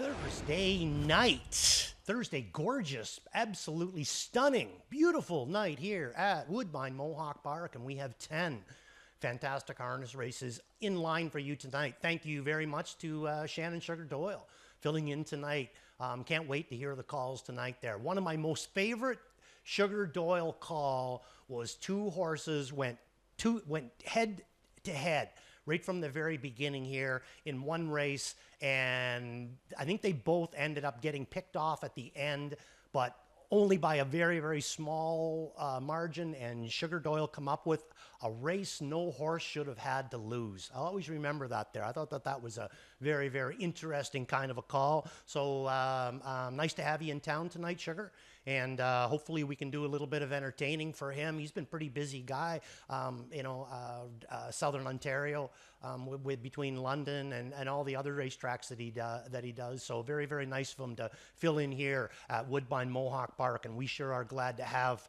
Thursday night. Thursday, gorgeous, absolutely stunning, beautiful night here at Woodbine Mohawk Park, and we have 10 fantastic harness races in line for you tonight. Thank you very much to Shannon Sugar Doyle filling in tonight. Can't wait to hear the calls tonight there. One of my most favorite Sugar Doyle call was two horses went head to head right from the very beginning here in one race, and I think they both ended up getting picked off at the end, but only by a very, very small margin, and Sugar Doyle come up with a race no horse should have had to lose. I'll always remember that there. I thought that that was a very, very interesting kind of a call. So nice to have you in town tonight, Sugar. And hopefully we can do a little bit of entertaining for him. He's been a pretty busy guy, Southern Ontario, with between London and all the other racetracks that he does. So very, very nice of him to fill in here at Woodbine Mohawk Park, and we sure are glad to have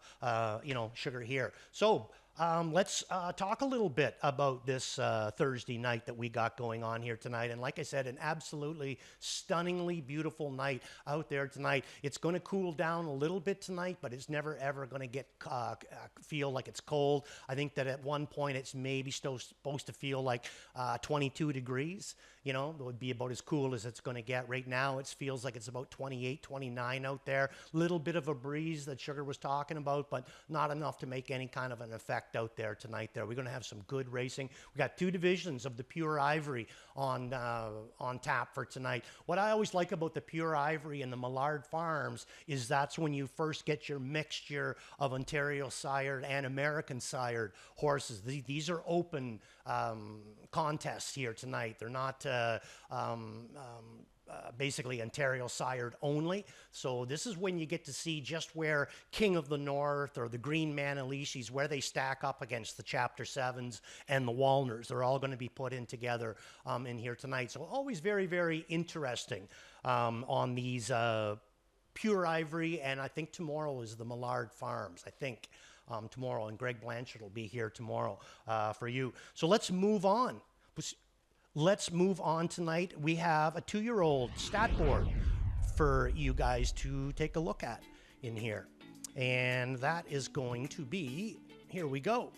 Sugar here. So let's talk a little bit about this Thursday night that we got going on here tonight. And like I said, an absolutely stunningly beautiful night out there tonight. It's going to cool down a little bit tonight, but it's never ever going to get feel like it's cold. I think that at one point it's maybe still supposed to feel like 22 degrees. You know, it would be about as cool as it's going to get. Right now, it feels like it's about 28, 29 out there. Little bit of a breeze that Sugar was talking about, but not enough to make any kind of an effect out there tonight there. We're going to have some good racing. We got two divisions of the Pure Ivory on tap for tonight. What I always like about the Pure Ivory and the Millard Farms is that's when you first get your mixture of Ontario sired and American sired horses. These are open contests here tonight. They're not basically Ontario sired only. So this is when you get to see just where King of the North or the Green Manalishis, where they stack up against the Chapter 7s and the Walners. They're all going to be put in together in here tonight. So always very, very interesting on these Pure Ivory, and I think tomorrow is the Millard Farms, I think. Tomorrow, and Greg Blanchard will be here tomorrow for you. So let's move on. Let's move on tonight. We have a 2-year-old stat board for you guys to take a look at in here. And that is going to be, here we go.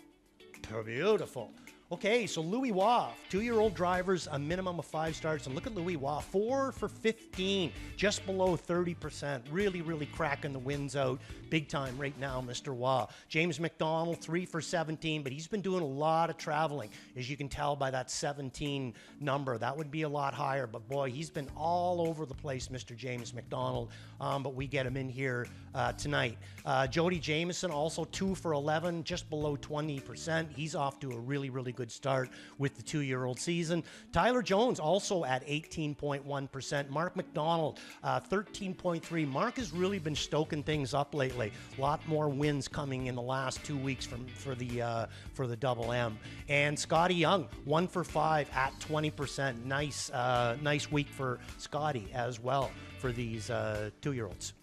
Beautiful. Okay, so Louis Waugh, 2-year-old drivers, a minimum of 5 starts. And look at Louis Waugh, 4 for 15, just below 30%. Really, really cracking the wins out big time right now, Mr. Waugh. James McDonald, 3 for 17, but he's been doing a lot of traveling, as you can tell by that 17 number. That would be a lot higher, but boy, he's been all over the place, Mr. James McDonald, but we get him in here tonight. Jody Jameson, also 2 for 11, just below 20%. He's off to a really, really good start with the 2-year-old season. Tyler Jones also at 18.1%. Mark McDonald, 13.3. Mark has really been stoking things up lately. A lot more wins coming in the last 2 weeks for the Double M. And Scotty Young, 1 for 5 at 20%. Nice week for Scotty as well for these 2-year-olds.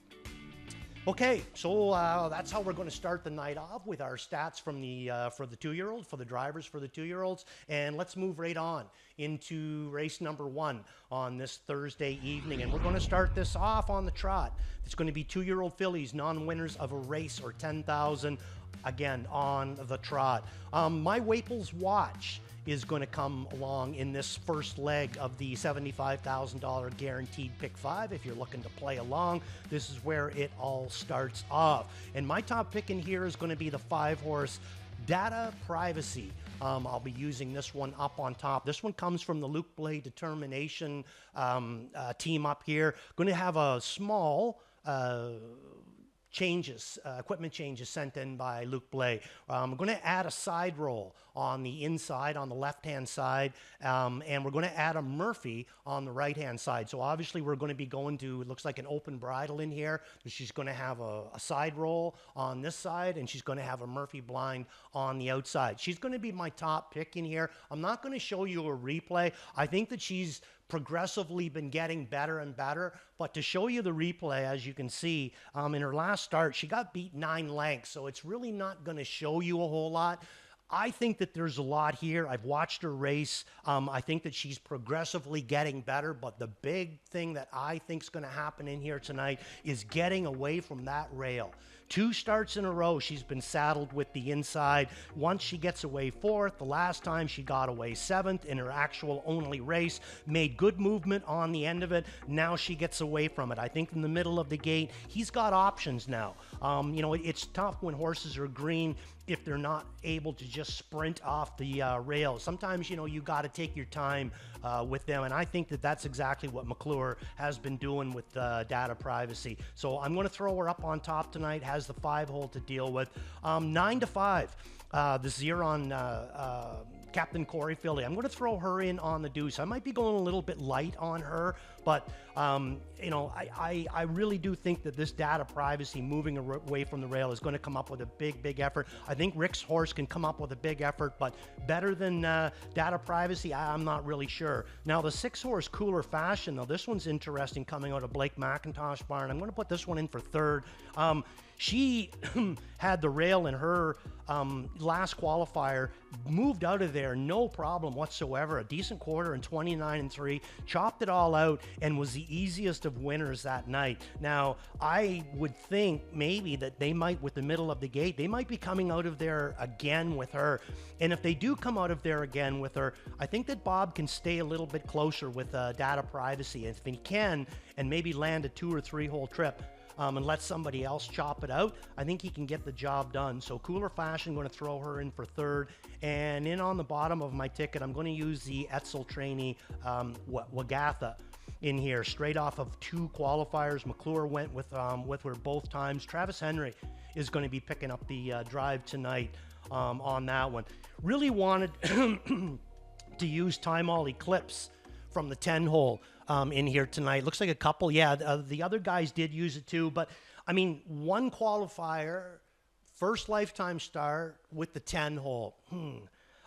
Okay, so that's how we're going to start the night off with our stats from the for the 2-year-old, for the drivers for the 2-year-olds, and let's move right on into race number 1 on this Thursday evening, and we're going to start this off on the trot. It's going to be 2-year-old fillies, non-winners of a race or 10,000, again on the trot. My Waples Watch is going to come along in this first leg of the $75,000 guaranteed pick 5. If you're looking to play along, this is where it all starts off. And my top pick in here is going to be the 5-horse Data Privacy. I'll be using this one up on top. This one comes from the Luke Blay Determination team up here. Going to have a small equipment changes sent in by Luke Blay. We're going to add a side roll on the inside, on the left-hand side, and we're going to add a Murphy on the right-hand side. So obviously we're going to be going to, it looks like an open bridle in here. She's going to have a side roll on this side, and she's going to have a Murphy blind on the outside. She's going to be my top pick in here. I'm not going to show you a replay. I think that she's progressively been getting better and better, but to show you the replay, as you can see, in her last start, she got beat 9 lengths, so it's really not going to show you a whole lot. I think that there's a lot here. I've watched her race. I think that she's progressively getting better, but the big thing that I think is going to happen in here tonight is getting away from that rail. 2 starts in a row, she's been saddled with the inside. Once she gets away 4th, the last time she got away 7th in her actual only race, made good movement on the end of it. Now she gets away from it. I think in the middle of the gate, he's got options now. It's tough when horses are green if they're not able to just sprint off the rail. Sometimes, you got to take your time with them, and I think that that's exactly what McClure has been doing with data privacy. So I'm going to throw her up on top tonight, has the 5-hole to deal with. 9 to 5, the Xeron Captain Corey filly. I'm going to throw her in on the deuce. I might be going a little bit light on her, but I really do think that this data privacy moving away from the rail is going to come up with a big effort. I think Rick's horse can come up with a big effort, but better than data privacy, I'm not really sure. Now the 6-horse Cooler Fashion, though, this one's interesting, coming out of Blake McIntosh barn. I'm going to put this one in for 3rd. She had the rail in her last qualifier, moved out of there, no problem whatsoever. A decent quarter in 29-3, chopped it all out, and was the easiest of winners that night. Now, I would think maybe that they might, with the middle of the gate, they might be coming out of there again with her. And if they do come out of there again with her, I think that Bob can stay a little bit closer with data privacy. And if he can, and maybe land a 2 or 3 hole trip, and let somebody else chop it out, I think he can get the job done. So Cooler Fashion, going to throw her in for 3rd. And in on the bottom of my ticket, I'm going to use the Etzel trainee, Wagatha, in here, straight off of 2 qualifiers. McClure went with her both times. Travis Henry is going to be picking up the drive tonight on that one. Really wanted to use Time All Eclipse from the 10-hole in here tonight. Looks like a couple. Yeah, the other guys did use it too. But, I mean, 1 qualifier, first lifetime start with the 10-hole.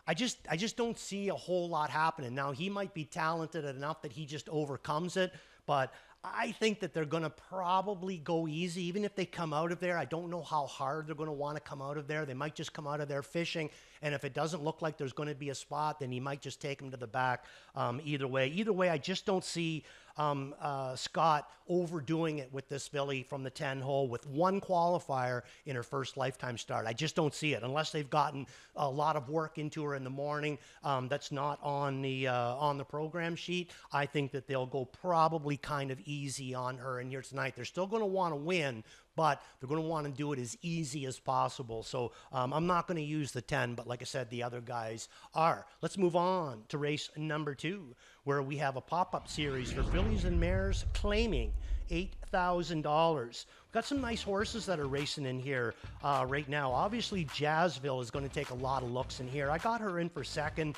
I just don't see a whole lot happening. Now, he might be talented enough that he just overcomes it, but I think that they're going to probably go easy. Even if they come out of there, I don't know how hard they're going to want to come out of there. They might just come out of there fishing, and if it doesn't look like there's going to be a spot, then he might just take them to the back. Either way, I just don't see Scott overdoing it with this filly from the 10-hole with 1 qualifier in her first lifetime start. I just don't see it unless they've gotten a lot of work into her in the morning. That's not on the program sheet. I think that they'll go probably kind of easy on her in here tonight. They're still going to want to win, but they're going to want to do it as easy as possible. So I'm not going to use the 10, but like I said, the other guys are. Let's move on to race number 2, where we have a pop-up series for fillies and mares claiming $8,000. We've got some nice horses that are racing in here right now. Obviously, Jazzville is going to take a lot of looks in here. I got her in for 2nd.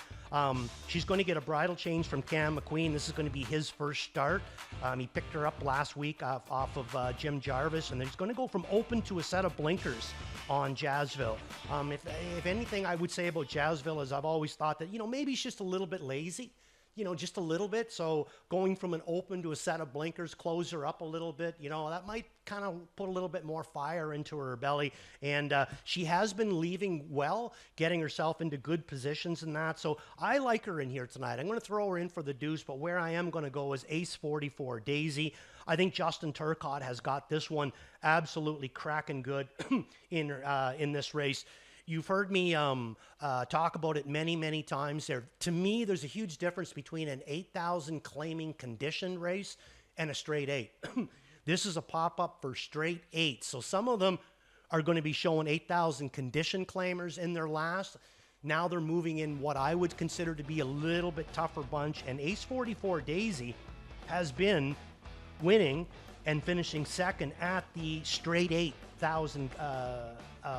She's going to get a bridle change from Cam McQueen. This is going to be his first start. He picked her up last week off of Jim Jarvis, and he's going to go from open to a set of blinkers on Jazzville. If anything I would say about Jazzville is I've always thought that, maybe he's just a little bit lazy. Just a little bit. So going from an open to a set of blinkers, close her up a little bit, that might kind of put a little bit more fire into her belly. And she has been leaving well, getting herself into good positions and that. So I like her in here tonight. I'm going to throw her in for the deuce, but where I am going to go is Ace 44 Daisy. I think Justin Turcotte has got this one absolutely cracking good in this race. You've heard me talk about it many times there. To me, there's a huge difference between an 8,000 claiming condition race and a straight 8. This is a pop-up for straight 8. So some of them are going to be showing 8,000 condition claimers in their last. Now they're moving in what I would consider to be a little bit tougher bunch. And Ace 44 Daisy has been winning and finishing 2nd at the straight 8,000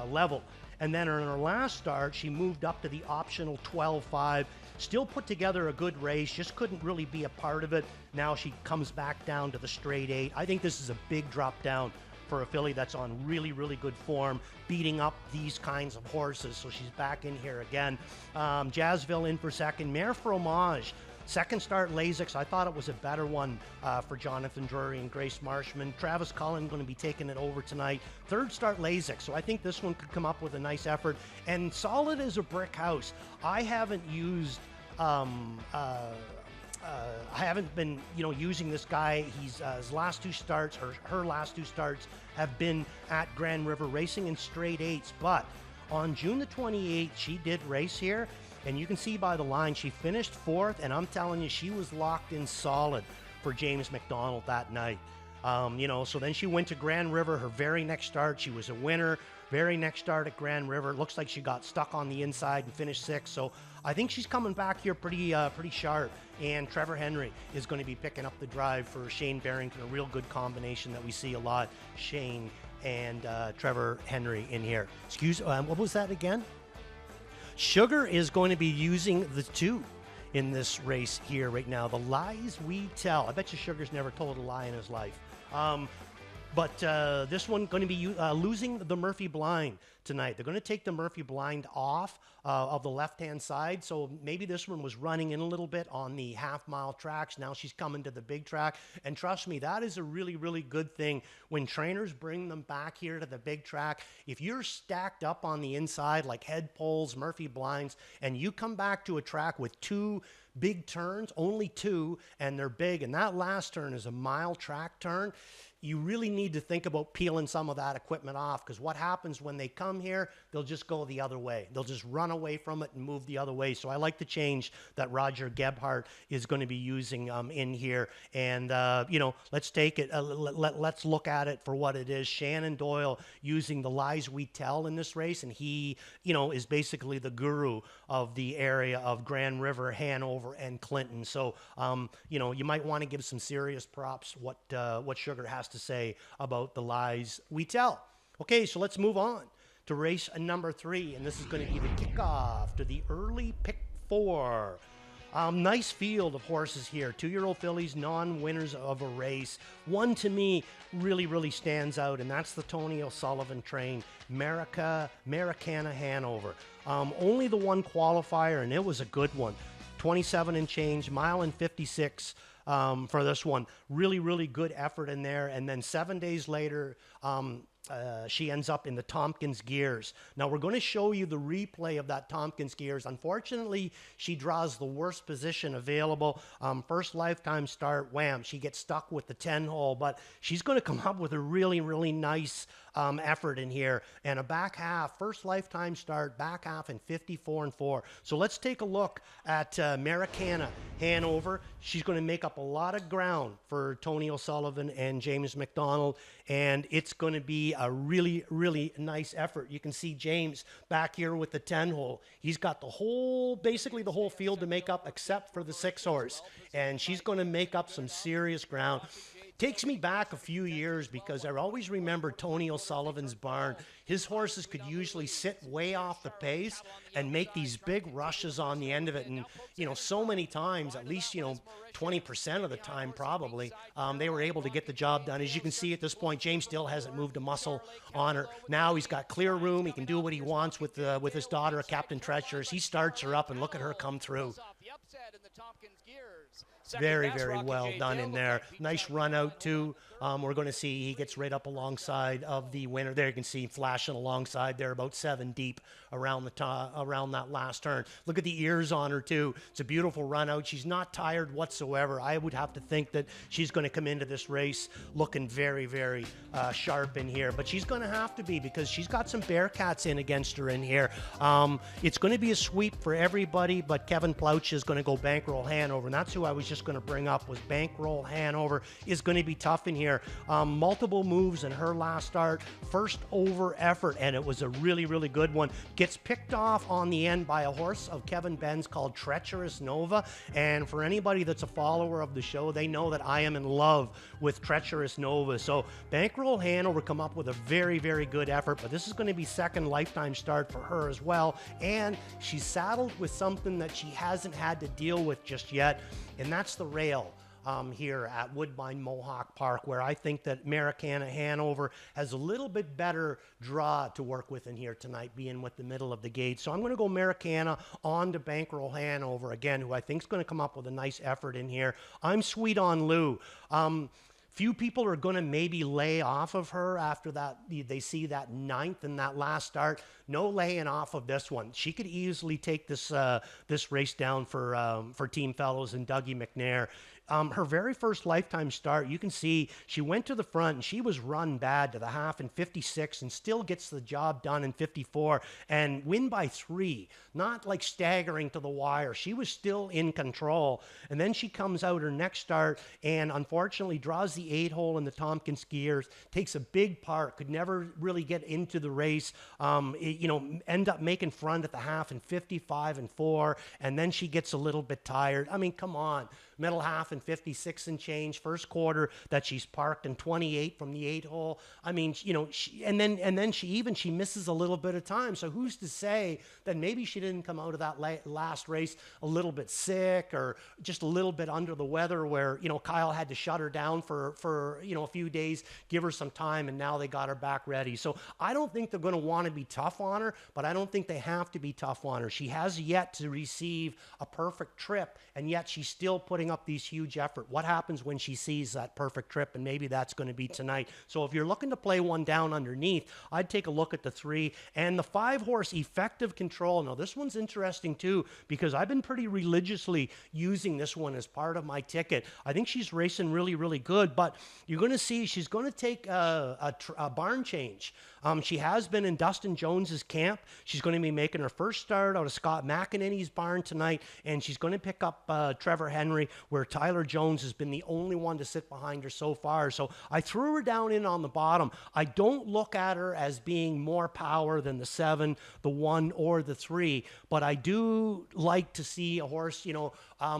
level. And then in her last start, she moved up to the optional 12.5. Still put together a good race, just couldn't really be a part of it. Now she comes back down to the straight 8. I think this is a big drop down for a filly that's on really good form, beating up these kinds of horses. So she's back in here again. Jazzville in for 2nd. Mare Fromage, Second start, Lasix. I thought it was a better one for Jonathan Drury and Grace Marshman. Travis Cullen going to be taking it over tonight. Third start, Lasix. So I think this one could come up with a nice effort. And solid as a brick house. I haven't used... I haven't been, using this guy. He's his last two starts, or her last two starts, have been at Grand River racing in straight eights. But on June the 28th, she did race here, and you can see by the line she finished fourth. And I'm telling you, she was locked in solid for James McDonald that night. So then she went to Grand River. Her very next start, she was a winner. Very next start at Grand River, looks like she got stuck on the inside and finished sixth. So I think she's coming back here pretty sharp. And Trevor Henry is going to be picking up the drive for Shane Barrington. A real good combination that we see a lot. Shane and Trevor Henry in here. What was that again? Sugar is going to be using the 2 in this race here right now. The lies we tell. I bet you Sugar's never told a lie in his life. But this one going to be losing the Murphy blind tonight. They're going to take the Murphy blind off of the left-hand side. So maybe this one was running in a little bit on the half-mile tracks. Now she's coming to the big track. And trust me, that is a really, really good thing when trainers bring them back here to the big track. If you're stacked up on the inside like head poles, Murphy blinds, and you come back to a track with 2 big turns, only 2, and they're big, and that last turn is a mile track turn, you really need to think about peeling some of that equipment off, because what happens when they come here, they'll just go the other way. They'll just run away from it and move the other way. So I like the change that Roger Gebhardt is going to be using in here. And, let's take it. Let's look at it for what it is. Shannon Doyle using the lies we tell in this race, and he, is basically the guru of the area of Grand River, Hanover, and Clinton. So, you might want to give some serious props what Sugar has to say about the lies we tell. Okay, so let's move on to race number 3, and this is going to be the kickoff to the early pick 4. Nice field of horses here. 2-year-old fillies, non-winners of a race. One to me really, really stands out, and that's the Tony O'Sullivan train, Maracana Hanover. Only the one qualifier, and it was a good one. 27 and change, mile and 56 for this one. Really, really good effort in there. And then 7 days later, she ends up in the Tompkins Gears. Now, we're going to show you the replay of that Tompkins Gears. Unfortunately, she draws the worst position available. First lifetime start, wham, she gets stuck with the 10-hole, but she's going to come up with a really, really nice effort in here. And a back half, first lifetime start, back half in 54 and 4. So let's take a look at Maracana Hanover. She's going to make up a lot of ground for Tony O'Sullivan and James McDonald, and it's going to be a really, really nice effort. You can see James back here with the 10-hole. He's got basically the whole field to make up except for the 6-horse, and she's going to make up some serious ground. Takes me back a few years because I always remember Tony O'Sullivan's barn. His horses could usually sit way off the pace and make these big rushes on the end of it. And, so many times, at least, 20% of the time probably, they were able to get the job done. As you can see at this point, James still hasn't moved a muscle on her. Now he's got clear room. He can do what he wants with his daughter, Captain Treacherous. He starts her up, and look at her come through. Very, very well done in there. Nice run out, too. We're going to see he gets right up alongside of the winner. There you can see flashing alongside there, about 7 deep around that last turn. Look at the ears on her, too. It's a beautiful run out. She's not tired whatsoever. I would have to think that she's going to come into this race looking very, very sharp in here. But she's going to have to be, because she's got some Bearcats in against her in here. It's going to be a sweep for everybody, but Kevin Plouch is going to go Bankroll Hanover, and that's who I was just going to bring up, was Bankroll Hanover is going to be tough in here. Multiple moves in her last start, first over effort, and it was a really, really good one. Gets picked off on the end by a horse of Kevin Ben's called Treacherous Nova, and for anybody that's a follower of the show, they know that I am in love with Treacherous Nova. So Bankroll Hanover come up with a very, very good effort, but this is going to be second lifetime start for her as well, and she's saddled with something that she hasn't had to deal with just yet, and that's the rail here at Woodbine Mohawk Park, where I think that Americana Hanover has a little bit better draw to work with in here tonight, being with the middle of the gate. So I'm going to go Americana on to Bankroll Hanover again, who I think is going to come up with a nice effort in here. I'm Sweet on Lou. Few people are going to maybe lay off of her after that. They see that ninth and that last start. No laying off of this one. She could easily take this this race down for Team Fellows and Dougie McNair. Her very first lifetime start, you can see she went to the front and she was run bad to the half in 56 and still gets the job done in 54 and win by 3. Not like staggering to the wire. She was still in control. And then she comes out her next start and unfortunately draws the 8-hole in the Tompkins skiers, takes a big part, could never really get into the race, end up making front at the half in 55 and 4, and then she gets a little bit tired. I mean, come on. Middle half in 56 and change, first quarter that she's parked in 28 from the 8-hole. I mean, and then she misses a little bit of time. So who's to say that maybe she didn't come out of that last race a little bit sick or just a little bit under the weather, where Kyle had to shut her down for a few days, give her some time, and now they got her back ready. So I don't think they're going to want to be tough on her, but I don't think they have to be tough on her. She has yet to receive a perfect trip, and yet she's still putting up these huge effort. What happens when she sees that perfect trip? And maybe that's going to be tonight. So if you're looking to play one down underneath, I'd take a look at the 3 and the 5-horse Effective Control. Now this one's interesting too, because I've been pretty religiously using this one as part of my ticket. I think she's racing really, really good, but you're going to see she's going to take a barn change. She has been in Dustin Jones's camp. She's going to be making her first start out of Scott McEnany's barn tonight, and she's going to pick up Trevor Henry, where Tyler Jones has been the only one to sit behind her so far. So I threw her down in on the bottom. I don't look at her as being more power than the 7, the 1, or the 3, but I do like to see a horse,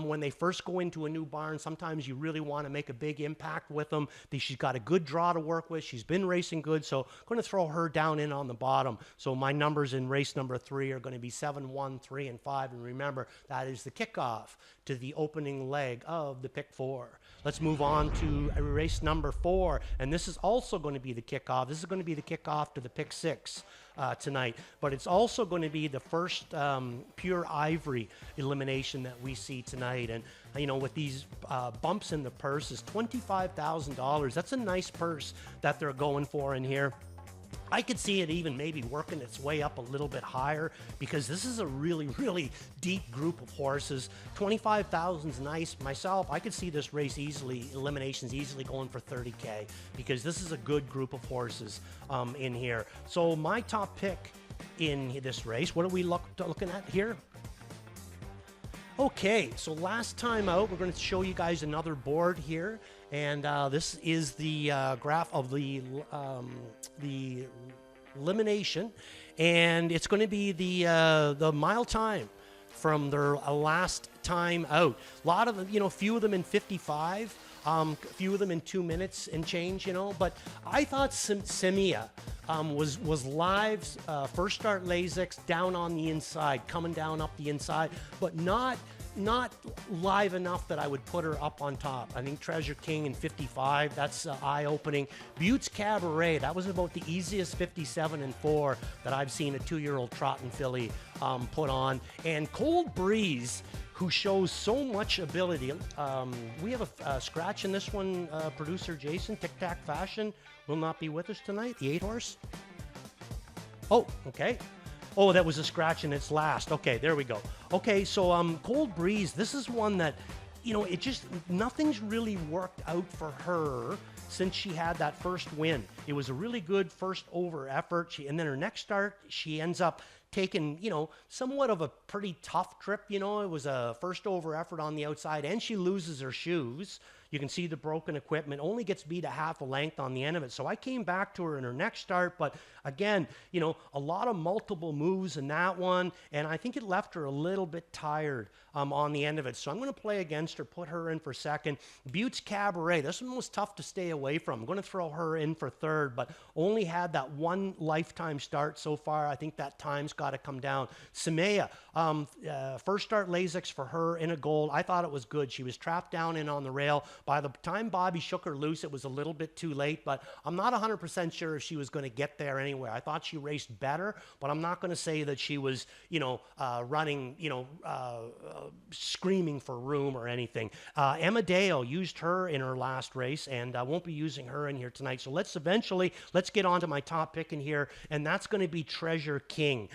when they first go into a new barn, sometimes you really want to make a big impact with them. She's got a good draw to work with. She's been racing good, so I'm going to throw her down in on the bottom. So my numbers in race number 3 are going to be 7, 1, 3, and 5. And remember, that is the kickoff to the opening leg of the pick 4. Let's move on to race number 4. And this is also going to be the kickoff. This is going to be the kickoff to the pick 6 tonight. But it's also going to be the first pure ivory elimination that we see tonight. And with these bumps in the purse is $25,000. That's a nice purse that they're going for in here. I could see it even maybe working its way up a little bit higher, because this is a really, really deep group of horses. 25,000 is nice. Myself, I could see this race eliminations easily going for 30K, because this is a good group of horses in here. So my top pick in this race, what are we looking at here? Okay, so last time out, we're going to show you guys another board here, and this is the graph of the elimination, and it's going to be the mile time from their last time out. A lot of them, few of them in 55, a few of them in 2 minutes and change, but I thought Semia was live, first start Lasix, down on the inside, coming down up the inside, but not live enough that I would put her up on top. I think Treasure King in 55, that's eye-opening. Butte's Cabaret, that was about the easiest 57 and 4 that I've seen a 2-year-old trotting filly put on. And Cold Breeze, who shows so much ability. We have a scratch in this one. Producer Jason, Tic Tac Fashion, will not be with us tonight. The 8-horse. Oh, okay. Oh, that was a scratch in its last. Okay, there we go. Okay, so Cold Breeze, this is one that, it just, nothing's really worked out for her since she had that first win. It was a really good first over effort. And then her next start, she ends up taking, somewhat of a pretty tough trip. It was a first over effort on the outside, and she loses her shoes. you can see the broken equipment, only gets beat a half a length on the end of it. So I came back to her in her next start, but again, you know, a lot of multiple moves in that one, and I think it left her a little bit tired on the end of it. So I'm going to play against her, put her in for second. Buttes Cabaret, this one was tough to stay away from. I'm going to throw her in for third, but only had that one lifetime start so far. I think that time's got to come down. Samea, first start Lasix for her in a gold. I thought it was good. She was trapped down in on the rail. By the time Bobby shook her loose, it was a little bit too late, but I'm not 100% sure if she was going to get there anyway. I thought she raced better, but I'm not going to say that she was, you know, running, you know, screaming for room or anything. Emma Dale used her in her last race, and I won't be using her in here tonight. So let's get on to my top pick in here, and that's going to be Treasure King.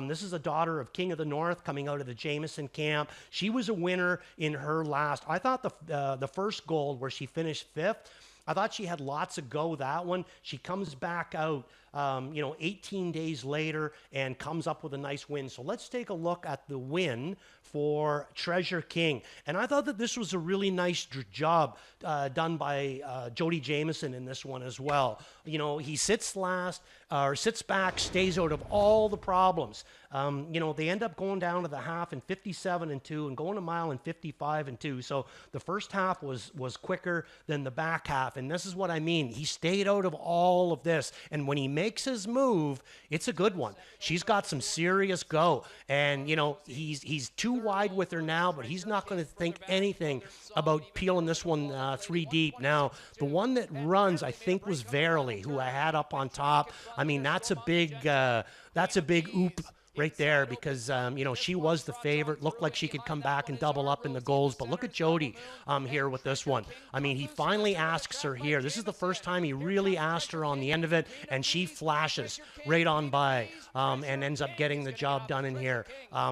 This is a daughter of King of the North coming out of the Jameson camp. She was a winner in her last. I thought the first gold where she finished fifth, I thought she had lots of go that one. She comes back out, 18 days later and comes up with a nice win. So let's take a look at the win for Treasure King. And I thought that this was a really nice job done by Jody Jameson in this one as well. You know, he sits back, stays out of all the problems. They end up going down to the half in 57-2 and going a mile in 55-2. So the first half was quicker than the back half. And this is what I mean. He stayed out of all of this. And when he makes his move, it's a good one. She's got some serious go. And, you know, he's too wide with her now, but he's not going to think anything about peeling this one 3 deep. Now, the one that runs, I think, was Verily, who I had up on top. I mean, that's a big oop right there because, she was the favorite. Looked like she could come back and double up in the goals. But look at Jody here with this one. I mean, he finally asks her here. This is the first time he really asked her on the end of it, and she flashes right on by and ends up getting the job done in here.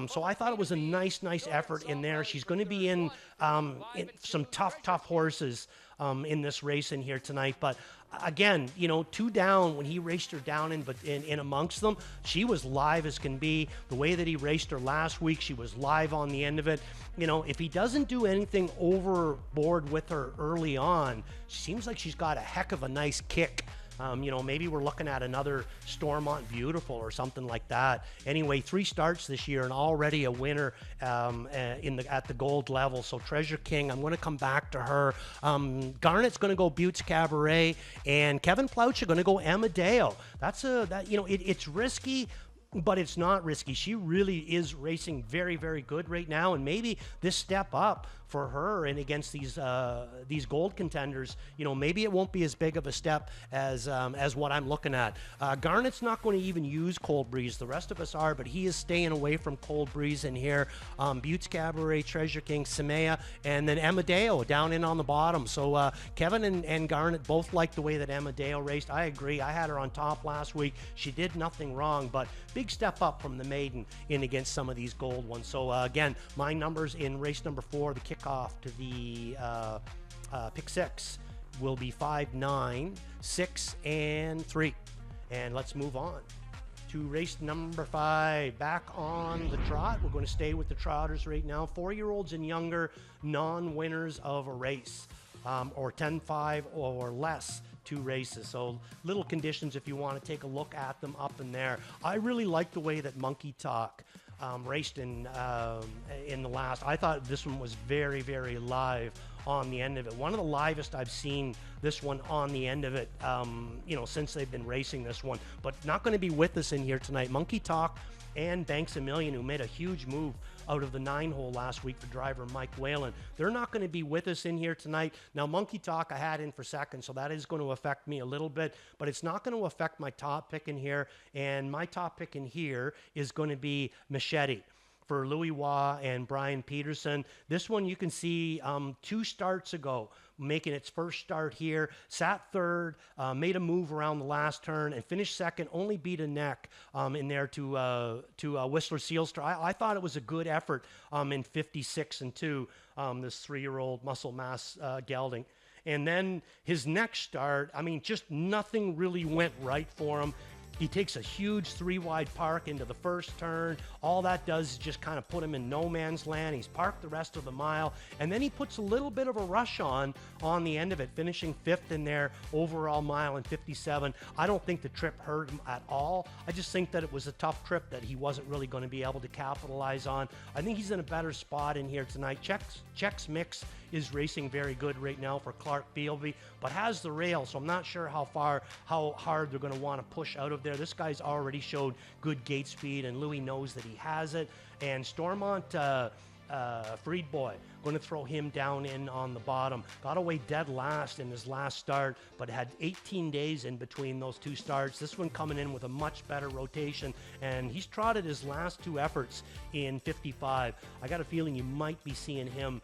So I thought it was a nice effort in there. She's going to be in some tough horses in this race in here tonight. But again, 2 down when he raced her down in amongst them, she was live as can be. The way that he raced her last week, she was live on the end of it. If he doesn't do anything overboard with her early on, seems like she's got a heck of a nice kick. Maybe we're looking at another Stormont Beautiful or something like that. Anyway, 3 starts this year and already a winner at the gold level. So Treasure King, I'm going to come back to her. Garnett's going to go Buttes Cabaret, and Kevin Ploucha going to go Emma Dale. It's risky, but it's not risky. She really is racing very, very good right now, and maybe this step up for her and against these gold contenders, maybe it won't be as big of a step as what I'm looking at. Garnett's not going to even use Cold Breeze. The rest of us are, but he is staying away from Cold Breeze in here. Buttes Cabaret, Treasure King, Samea, and then Amadeo down in on the bottom. So Kevin and Garnett both like the way that Amadeo raced. I agree. I had her on top last week. She did nothing wrong, but big step up from the maiden in against some of these gold ones. So again, my numbers in race number 4, the kickoff to the pick 6, will be 5, 9, 6, and 3. And let's move on to race number 5. Back on the trot. We're going to stay with the trotters right now. 4-year-olds and younger, non-winners of a race, or 10-5 or less. 2 races. So little conditions if you want to take a look at them up in there. I really like the way that Monkey Talk raced in the last. I thought this one was very, very live on the end of it. One of the livest I've seen this one on the end of it, since they've been racing this one. But not going to be with us in here tonight. Monkey Talk and Banks a Million, who made a huge move out of the 9-hole last week for driver Mike Whalen. They're not going to be with us in here tonight. Now, Monkey Talk I had in for second, so that is going to affect me a little bit, but it's not going to affect my top pick in here, and my top pick in here is going to be Machete for Louis Waugh and Brian Peterson. This one you can see 2 starts ago, making its first start here, sat third, made a move around the last turn, and finished second, only beat a neck in there to Whistler Sealster. I thought it was a good effort in 56-2, this 3-year-old muscle mass gelding. And then his next start, just nothing really went right for him. He takes a huge 3-wide park into the first turn. All that does is just kind of put him in no man's land. He's parked the rest of the mile, and then he puts a little bit of a rush on the end of it, finishing 5th in their overall mile in 57. I don't think the trip hurt him at all. I just think that it was a tough trip that he wasn't really going to be able to capitalize on. I think he's in a better spot in here tonight. Chex Mix is racing very good right now for Clark Beilby, but has the rail, so I'm not sure how hard they're going to want to push out of there. This guy's already showed good gate speed, and Louis knows that he has it. And Stormont Freed Boy, going to throw him down in on the bottom. Got away dead last in his last start, but had 18 days in between those two starts. This one coming in with a much better rotation, and he's trotted his last 2 efforts in 55. I got a feeling you might be seeing him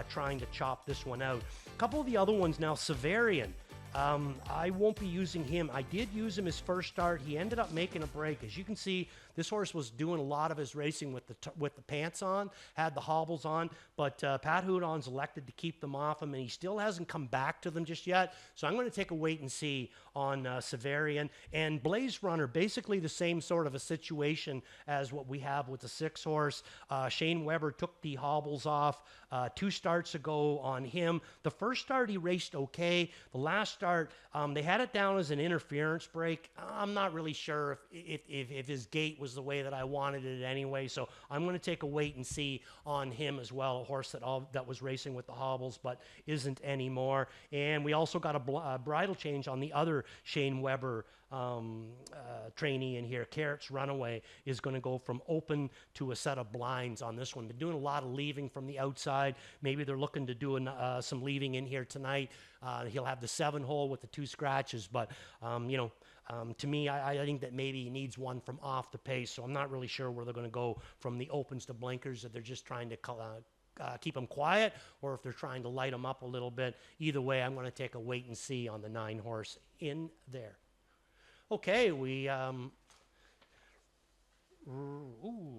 trying to chop this one out. A couple of the other ones now, Severian. I won't be using him. I did use him his first start. He ended up making a break. As you can see, this horse was doing a lot of his racing with the pants on, had the hobbles on, but Pat Houdon's elected to keep them off him, and he still hasn't come back to them just yet. So I'm going to take a wait and see on Severian. And Blaze Runner, basically the same sort of a situation as what we have with the 6 horse. Shane Weber took the hobbles off 2 starts ago on him. The first start he raced okay. The last start, they had it down as an interference break. I'm not really sure if his gait was the way that I wanted it anyway, so I'm going to take a wait and see on him as well, a horse that was racing with the hobbles but isn't anymore. And we also got a bridle change on the other Shane Weber trainee in here. Carrots Runaway is going to go from open to a set of blinds on this one. Been doing a lot of leaving from the outside. Maybe they're looking to do some leaving in here tonight. He'll have the 7-hole with the 2 scratches, but to me, I think that maybe he needs one from off the pace, so I'm not really sure where they're going to go from the opens to blinkers, if they're just trying to keep him quiet, or if they're trying to light him up a little bit. Either way, I'm going to take a wait and see on the 9 horse in there. Okay, we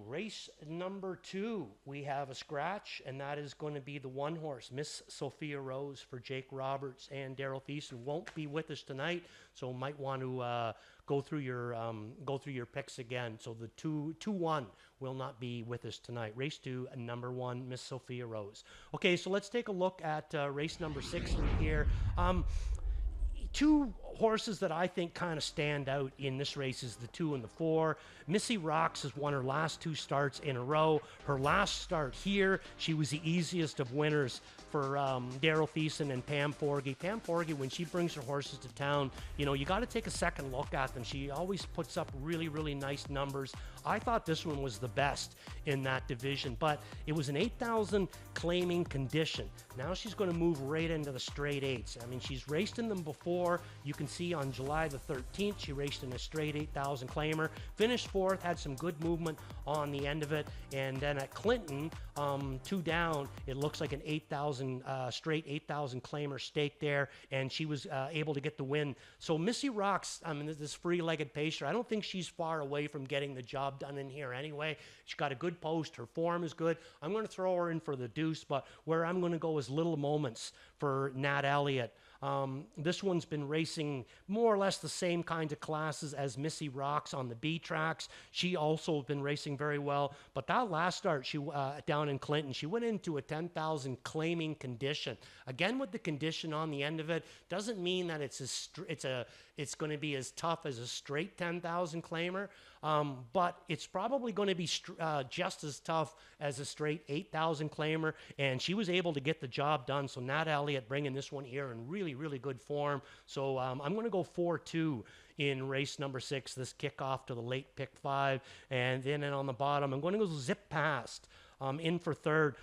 race number 2. We have a scratch, and that is going to be the 1 horse, Miss Sophia Rose, for Jake Roberts and Daryl Thiessen. Won't be with us tonight, so might want to go through your picks again. So the 2-1 will not be with us tonight. Race 2, number 1, Miss Sophia Rose. Okay, so let's take a look at race number 6 here. 2 horses that I think kind of stand out in this race is the 2 and the 4. Missy Rocks has won her last 2 starts in a row. Her last start here, she was the easiest of winners for Daryl Thiessen and Pam Forgy. Pam Forgy, when she brings her horses to town, you got to take a second look at them. She always puts up really, really nice numbers. I thought this one was the best in that division, but it was an 8,000 claiming condition. Now she's going to move right into the straight 8s. I mean, she's raced in them before. You can see on July the 13th, she raced in a straight 8,000 claimer, finished 4th, had some good movement on the end of it, and then at Clinton, 2 down, it looks like an 8,000 straight 8,000 claimer stake there, and she was able to get the win. So Missy Rocks, I mean, this free-legged pacer, I don't think she's far away from getting the job done in here anyway. She's got a good post, her form is good. I'm going to throw her in for the deuce, but where I'm going to go is Little Moments for Nat Elliott. This one's been racing more or less the same kinds of classes as Missy Rocks on the B tracks. She also has been racing very well, but that last start, she down in Clinton, she went into a 10,000 claiming condition. Again, with the condition on the end of it, doesn't mean that it's going to be as tough as a straight 10,000 claimer, but it's probably going to be just as tough as a straight 8,000 claimer, and she was able to get the job done. So Nat Elliott bringing this one here in really, really good form. So I'm going to go 4-2 in race number 6, this kickoff to the late pick 5, and then on the bottom, I'm going to go Zip Past in for 3rd.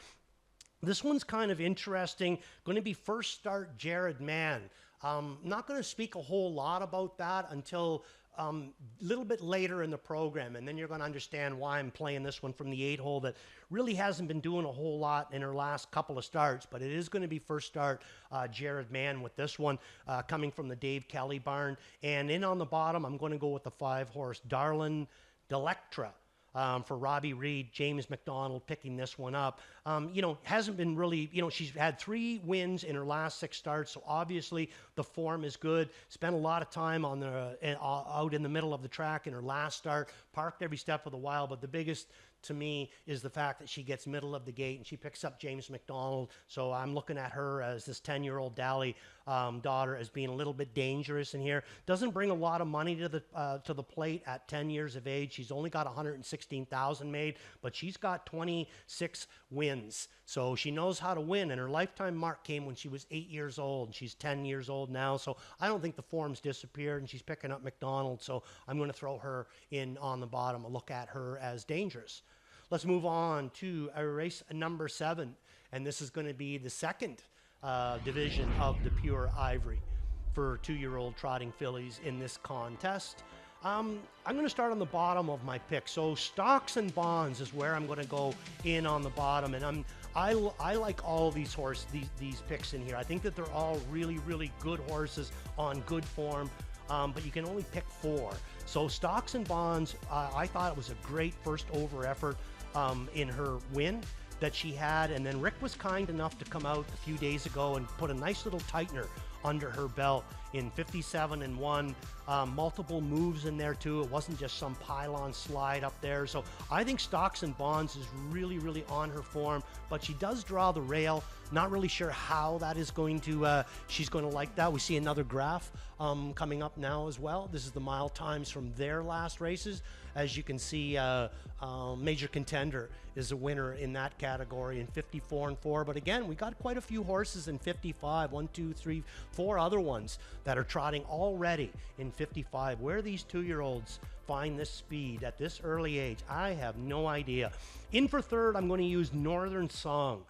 This one's kind of interesting. Going to be first start Jared Mann. Not going to speak a whole lot about that until a little bit later in the program, and then you're going to understand why I'm playing this one from the 8-hole that really hasn't been doing a whole lot in her last couple of starts, but it is going to be first start Jared Mann with this one coming from the Dave Kelly barn. And in on the bottom, I'm going to go with the 5-horse Darlin Delectra. for Robbie Reed, James McDonald picking this one up. Hasn't been really, she's had 3 wins in her last 6 starts, so obviously the form is good. Spent a lot of time on out in the middle of the track in her last start, parked every step of the while, but the biggest to me is the fact that she gets middle of the gate and she picks up James McDonald. So I'm looking at her as this 10-year-old Dally daughter as being a little bit dangerous in here. Doesn't bring a lot of money to the plate at 10 years of age. She's only got 116,000 made, but she's got 26 wins. So she knows how to win, and her lifetime mark came when she was 8 years old, and she's 10 years old now. So I don't think the form's disappeared, and she's picking up McDonald. So I'm going to throw her in on the bottom, a look at her as dangerous. Let's move on to race number 7, and this is going to be the second division of the Pure Ivory for 2-year-old trotting fillies in this contest. I'm going to start on the bottom of my pick. So Stocks and Bonds is where I'm going to go in on the bottom, and I like all these these picks in here. I think that they're all really, really good horses on good form. But you can only pick 4. So Stocks and Bonds, I thought it was a great first over effort in her win that she had. And then Rick was kind enough to come out a few days ago and put a nice little tightener under her belt in 57-1. Multiple moves in there too. It wasn't just some pylon slide up there. So I think Stocks and Bonds is really, really on her form, but she does draw the rail. Not really sure how that is going to, she's going to like that. We see another graph coming up now as well. This is the mile times from their last races. As you can see, Major Contender is a winner in that category in 54-4. But again, we got quite a few horses in 55. 1, 2, 3, 4 other ones that are trotting already in 55. Where these 2-year-olds find this speed at this early age, I have no idea. In for third, I'm going to use Northern Song.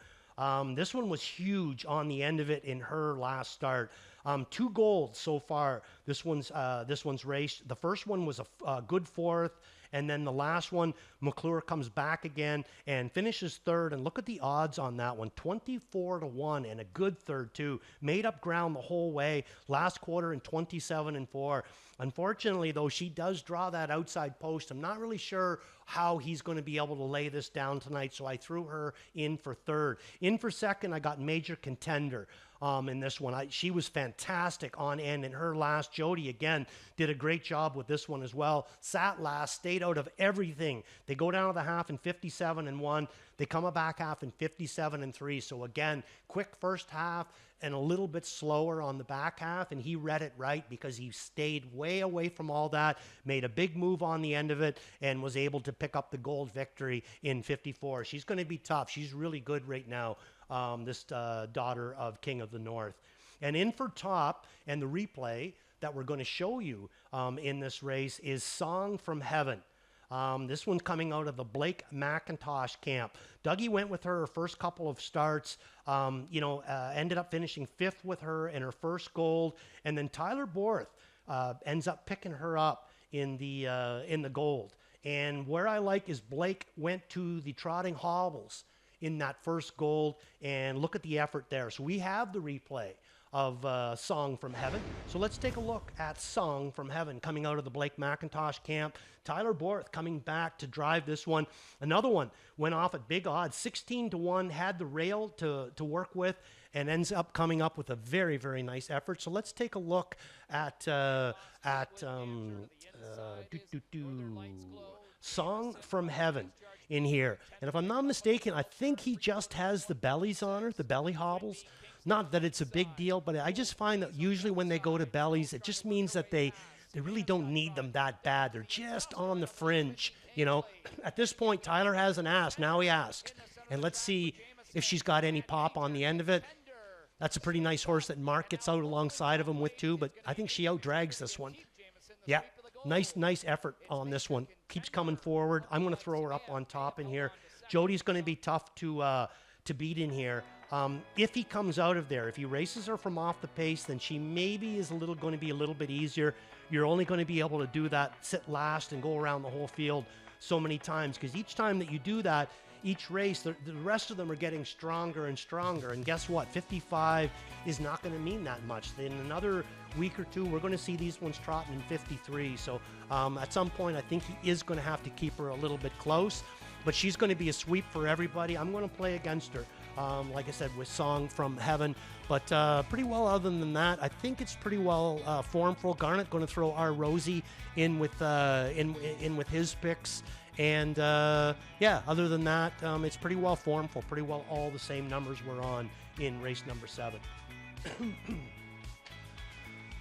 This one was huge on the end of it in her last start. 2 golds so far. This one's raced. The first one was a good 4th, and then the last one, McClure comes back again and finishes 3rd. And look at the odds on that one, 24-1, and a good 3rd too. Made up ground the whole way. Last quarter in 27-4. Unfortunately, though, she does draw that outside post. I'm not really sure how he's going to be able to lay this down tonight, so I threw her in for 3rd. In for 2nd, I got Major Contender. In this one, she was fantastic on end in her last. Jody again did a great job with this one as well. Sat last, stayed out of everything. They go down to the half in 57-1. They come a back half in 57-3. So again, quick first half and a little bit slower on the back half, and he read it right because he stayed way away from all that, made a big move on the end of it, and was able to pick up the gold victory in 54. She's going to be tough. She's really good right now. This daughter of King of the North. And in for top, and the replay that we're going to show you in this race is Song from Heaven. This one's coming out of the Blake McIntosh camp. Dougie went with her first couple of starts, ended up finishing 5th with her in her first gold, and then Tyler Borth ends up picking her up in the gold. And where I like is Blake went to the trotting hobbles in that first gold, and look at the effort there. So we have the replay of Song from Heaven. So let's take a look at Song from Heaven coming out of the Blake McIntosh camp. Tyler Borth coming back to drive this one. Another one went off at big odds, 16-1, had the rail to work with, and ends up coming up with a very, very nice effort. So let's take a look at Song from Heaven in here. And if I'm not mistaken, I think he just has the bellies on her, the belly hobbles. Not that it's a big deal, but I just find that usually when they go to bellies, it just means that they really don't need them that bad. They're just on the fringe, At this point, Tyler hasn't asked. Now he asks. And let's see if she's got any pop on the end of it. That's a pretty nice horse that Mark gets out alongside of him with too, but I think she outdrags this one. Yeah. Nice effort on this one. Keeps coming forward. I'm going to throw her up on top in here. Jody's going to be tough to beat in here. If he comes out of there, if he races her from off the pace, then she maybe is going to be a little bit easier. You're only going to be able to do that, sit last and go around the whole field so many times, because each time that you do that, each race, the rest of them are getting stronger and stronger. And guess what? 55 is not going to mean that much. In another week or two, we're going to see these ones trotting in 53. So at some point, I think he is going to have to keep her a little bit close. But she's going to be a sweep for everybody. I'm going to play against her, like I said, with Song from Heaven. But pretty well other than that, I think it's pretty well formful. Garnet going to throw our Rosie in with in with his picks. And yeah, other than that, it's pretty well formful. Pretty well all the same numbers we're on in race number 7.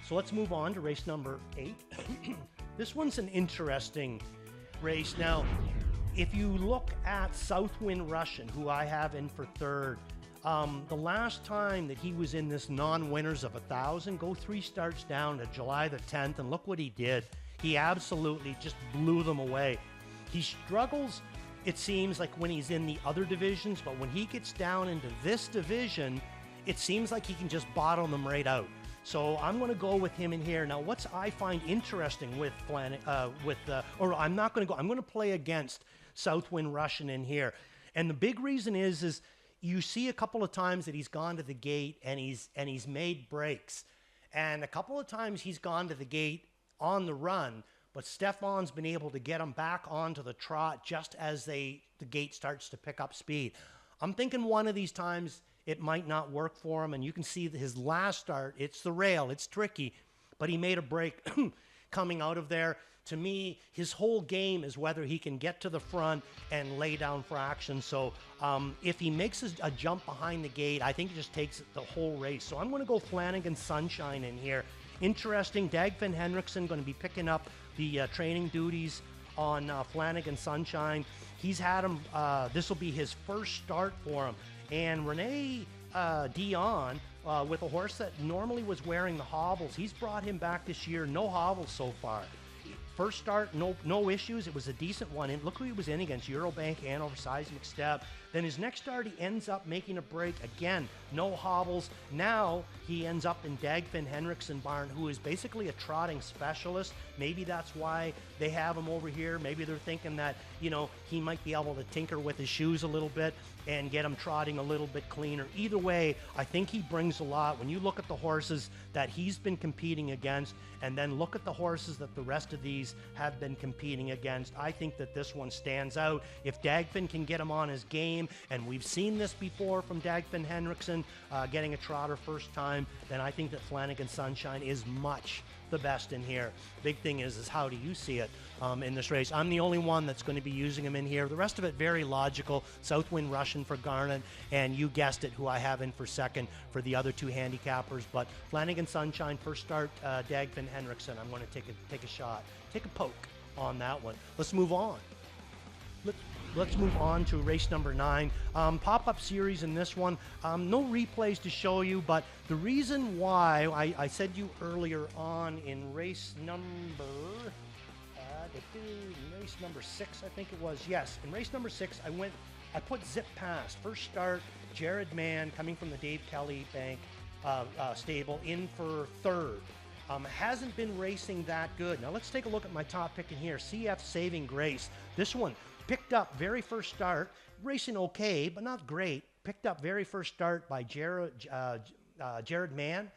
So let's move on to race number 8. This one's an interesting race. Now, if you look at Southwind Russian, who I have in for third, the last time that he was in this non-winners of 1,000, go 3 starts down to July the 10th, and look what he did. He absolutely just blew them away. He struggles, it seems like, when he's in the other divisions, but when he gets down into this division, it seems like he can just bottle them right out. So I'm going to go with him in here. Now, what I find interesting with I'm not going to go. I'm going to play against Southwind Russian in here, and the big reason is you see a couple of times that he's gone to the gate and he's made breaks, and a couple of times he's gone to the gate on the run, but Stefan's been able to get him back onto the trot just as the gate starts to pick up speed. I'm thinking one of these times it might not work for him, and you can see his last start, it's the rail, it's tricky, but he made a break coming out of there. To me, his whole game is whether he can get to the front and lay down for action. So if he makes a jump behind the gate, I think it just takes the whole race. So I'm going to go Flanagan Sunshine in here. Interesting, Dagfinn Henriksen going to be picking up the training duties on Flanagan Sunshine. He's had him, this will be his first start for him. And Renee Dion, with a horse that normally was wearing the hobbles, he's brought him back this year, no hobbles so far. First start, no issues. It was a decent one. And look who he was in against, Eurobank and over Seismic Step. Then his next start, he ends up making a break. Again, no hobbles. Now he ends up in Dagfinn Henriksen barn, who is basically a trotting specialist. Maybe that's why they have him over here. Maybe they're thinking that, you know, he might be able to tinker with his shoes a little bit and get him trotting a little bit cleaner. Either way, I think he brings a lot. When you look at the horses that he's been competing against, and then look at the horses that the rest of these have been competing against, I think that this one stands out. If Dagfinn can get him on his game, and we've seen this before from Dagfinn Henriksen, getting a trotter first time, then I think that Flanagan Sunshine is much the best in here. Big thing is how do you see it in this race? I'm the only one that's going to be using him in here. The rest of it very logical. Southwind Russian for Garnet, and you guessed it, who I have in for second for the other two handicappers. But Flanagan Sunshine first start, Dagfinn Henriksen. I'm going to take a shot, take a poke on that one. Let's move on. Let's move on to race number 9. Pop-up series in this one. No replays to show you, but the reason why I said you earlier on in race number 6, I think it was. Yes, in race number 6, I put Zip Past. First start, Jared Mann coming from the Dave Kelly Bank stable in for third. Hasn't been racing that good. Now let's take a look at my top pick in here. CF Saving Grace. This one picked up very first start, racing okay, but not great. Picked up very first start by Jared Mann.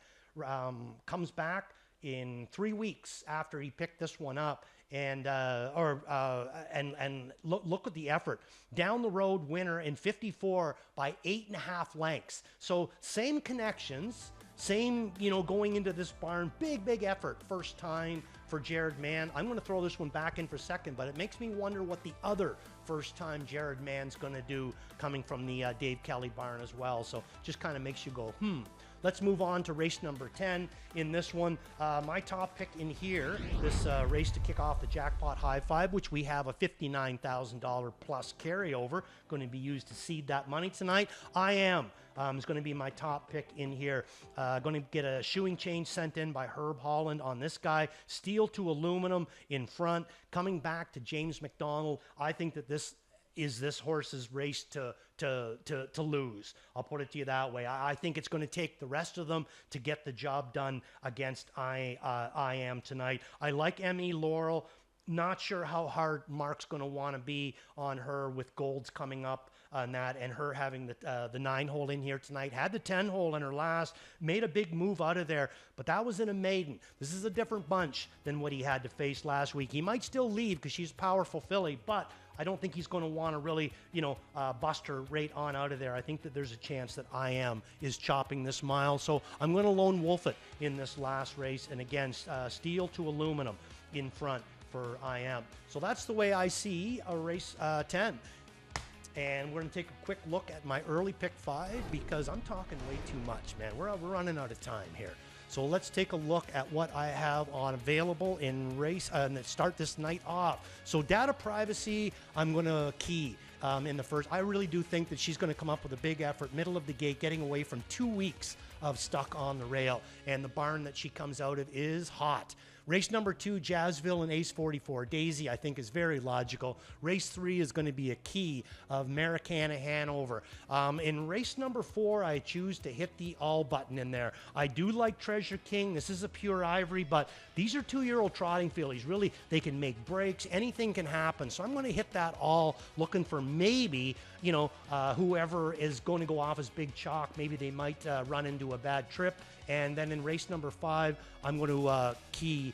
Comes back in 3 weeks after he picked this one up, and look at the effort. Down the road winner in 54 by 8.5 lengths. So same connections. Same, going into this barn, big effort first time for Jared Mann. I'm going to throw this one back in for second, but it makes me wonder what the other first time Jared Mann's going to do coming from the Dave Kelly barn as well. So just kind of makes you go, Let's move on to race number 10. In this one, my top pick in here, this race to kick off the Jackpot High Five, which we have a $59,000 plus carryover, going to be used to seed that money tonight. Is going to be my top pick in here. Going to get a shoeing change sent in by Herb Holland on this guy. Steel to aluminum in front. Coming back to James McDonald. I think that this is this horse's race to lose. I'll put it to you that way. I think it's going to take the rest of them to get the job done against I Am tonight. I like M.E. Laurel. Not sure how hard Mark's going to want to be on her with Golds coming up on that, and her having the 9 hole in here tonight. Had the 10 hole in her last, made a big move out of there, but that was in a maiden. This is a different bunch than what he had to face last week. He might still leave because she's a powerful filly, but I don't think he's going to want to really, bust her right on out of there. I think that there's a chance that I Am is chopping this mile. So I'm going to lone wolf it in this last race. And again, steel to aluminum in front for I Am. So that's the way I see a race 10. And we're going to take a quick look at my early pick 5 because I'm talking way too much, man. We're running out of time here. So let's take a look at what I have on available in race and start this night off. So data privacy, I'm going to key in the first. I really do think that she's going to come up with a big effort, middle of the gate, getting away from 2 weeks of stuck on the rail. And the barn that she comes out of is hot. Race number 2, Jazzville and Ace 44. Daisy, I think, is very logical. Race 3 is going to be a key of Americana Hanover. In race number 4, I choose to hit the all button in there. I do like Treasure King. This is a pure ivory, but these are 2-year-old trotting fillies. Really, they can make breaks. Anything can happen. So I'm going to hit that all, looking for maybe, whoever is going to go off as big chalk. Maybe they might run into a bad trip. And then in race number 5, I'm going to key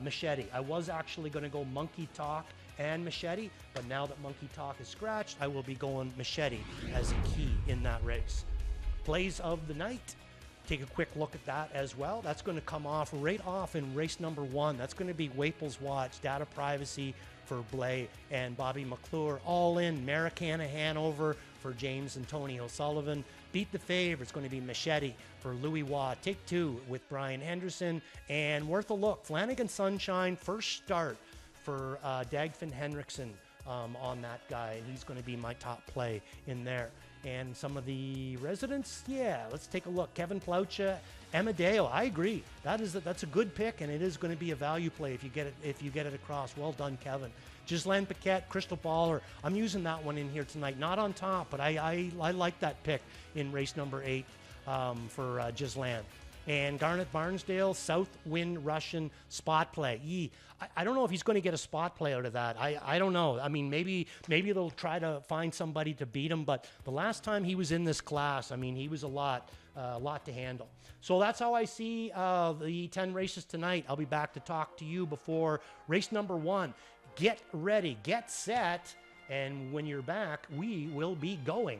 Machete. I was actually going to go Monkey Talk and Machete, but now that Monkey Talk is scratched, I will be going Machete as a key in that race. Plays of the night. Take a quick look at that as well. That's going to come off right off in race number 1. That's going to be Waples Watch, data privacy for Blay and Bobby McClure. All in Americana Hanover for James and Tony O'Sullivan. Beat the Fave, it's going to be Machete for Louis Watt. Take 2 with Brian Henderson. And worth a look, Flanagan Sunshine, first start for Dagfinn Henriksen on that guy. He's going to be my top play in there. And some of the residents, yeah, let's take a look. Kevin Plaucha, Amadeo, I agree. That's a good pick, and it is going to be a value play if you get it across. Well done, Kevin. Ghislaine Paquette, Crystal Baller. I'm using that one in here tonight. Not on top, but I like that pick in race number 8 for Ghislaine. And Garnet Barnsdale, South Wind Russian spot play. I don't know if he's going to get a spot play out of that. I don't know. I mean, maybe they'll try to find somebody to beat him. But the last time he was in this class, I mean, he was a lot to handle. So that's how I see the 10 races tonight. I'll be back to talk to you before race number 1. Get ready, get set, and when you're back, we will be going.